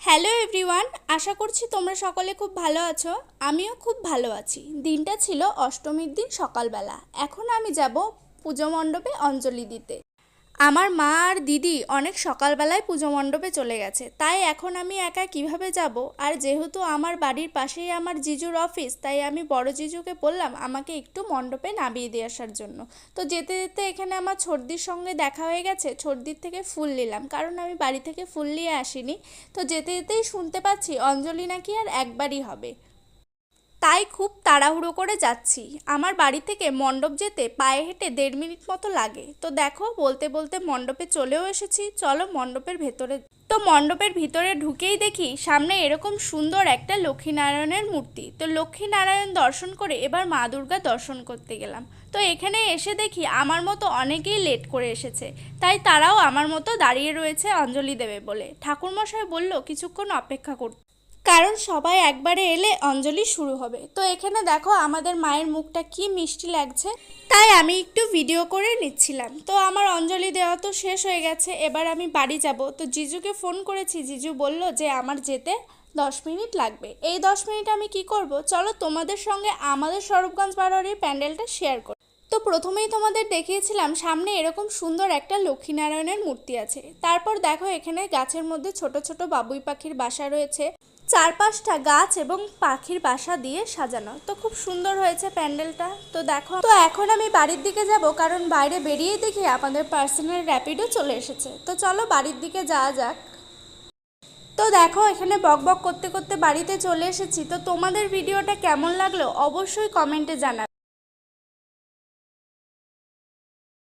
Hello everyone, আশা করছি তোমরা সকলে খুব ভালো আছো। আমিও খুব ভালো আছি। দিনটা ছিল অষ্টমীর দিন সকালবেলা। এখন আমি যাব পুজো মণ্ডপে অঞ্জলি দিতে। আমার মা আর দিদি অনেক সকালবেলায় পুজো মণ্ডপে চলে গেছে, তাই এখন আমি একা কিভাবে যাব। আর যেহেতু আমার বাড়ির পাশেই আমার জিজুর অফিস, তাই আমি বড় জিজুকে বললাম আমাকে একটু মণ্ডপে নামিয়ে দিয়ে আসার জন্য। তো যেতে যেতে এখানে আমার ছর্দির সঙ্গে দেখা হয়ে গেছে। ছর্দির থেকে ফুল নিলাম, কারণ আমি বাড়ি থেকে ফুল নিয়ে আসিনি। তো যেতে যেতেই শুনতে পাচ্ছি অঞ্জলি নাকি আর একবারই হবে, তাই খুব তাড়াহুড়ো করে যাচ্ছি। আমার বাড়ি থেকে মণ্ডপ যেতে পায়ে হেঁটে 1.5 মিনিট মতো লাগে। তো দেখো, বলতে বলতে মণ্ডপে চলেও এসেছি। চলো মণ্ডপের ভেতরে। তো মণ্ডপের ভিতরে ঢুকেই দেখি সামনে এরকম সুন্দর একটা লক্ষ্মীনারায়ণের মূর্তি। তো লক্ষ্মীনারায়ণ দর্শন করে এবার মা দুর্গা দর্শন করতে গেলাম। তো এখানে এসে দেখি আমার মতো অনেকেই লেট করে এসেছে, তাই তারাও আমার মতো দাঁড়িয়ে রয়েছে অঞ্জলি দেবে বলে। ঠাকুরমশাই বলল কিছুক্ষণ অপেক্ষা করতে, কারণ সবাই একবারে এলে অঞ্জলি শুরু হবে। তো এখানে দেখো আমাদের মায়ের মুখটা কি মিষ্টি লাগছে, তাই আমি একটু ভিডিও করে নিচ্ছিলাম। তো আমার অঞ্জলি দেওয়া তো শেষ হয়ে গেছে, এবার আমি বাড়ি যাব। তো জিজুকে ফোন করেছি, জিজু বলল যে আমার যেতে 10 মিনিট লাগবে। এই 10 মিনিট আমি কি করব, চলো তোমাদের সঙ্গে আমাদের স্বরূপগঞ্জ বারোয়ারির প্যান্ডেলটা শেয়ার করি। তো প্রথমেই তোমাদের দেখিয়েছিলাম সামনে এরকম সুন্দর একটা লক্ষ্মীনারায়ণের মূর্তি আছে। তারপর দেখো এখানে গাছের মধ্যে ছোট ছোট বাবুই পাখির বাসা রয়েছে। 4-5টা গাছ এবং পাখির বাসা দিয়ে সাজানো। তো খুব সুন্দর হয়েছে প্যান্ডেলটা। তো দেখো, তো এখন আমি বাড়ির দিকে যাব, কারণ বাইরে বেরিয়েই দেখি আমাদের পার্সোনাল র্যাপিডো চলে এসেছে। তো চলো বাড়ির দিকে যাওয়া যাক। তো দেখো এখানে বক বক করতে করতে বাড়িতে চলে এসেছি। তো তোমাদের ভিডিওটা কেমন লাগলো অবশ্যই কমেন্টে জানাবে।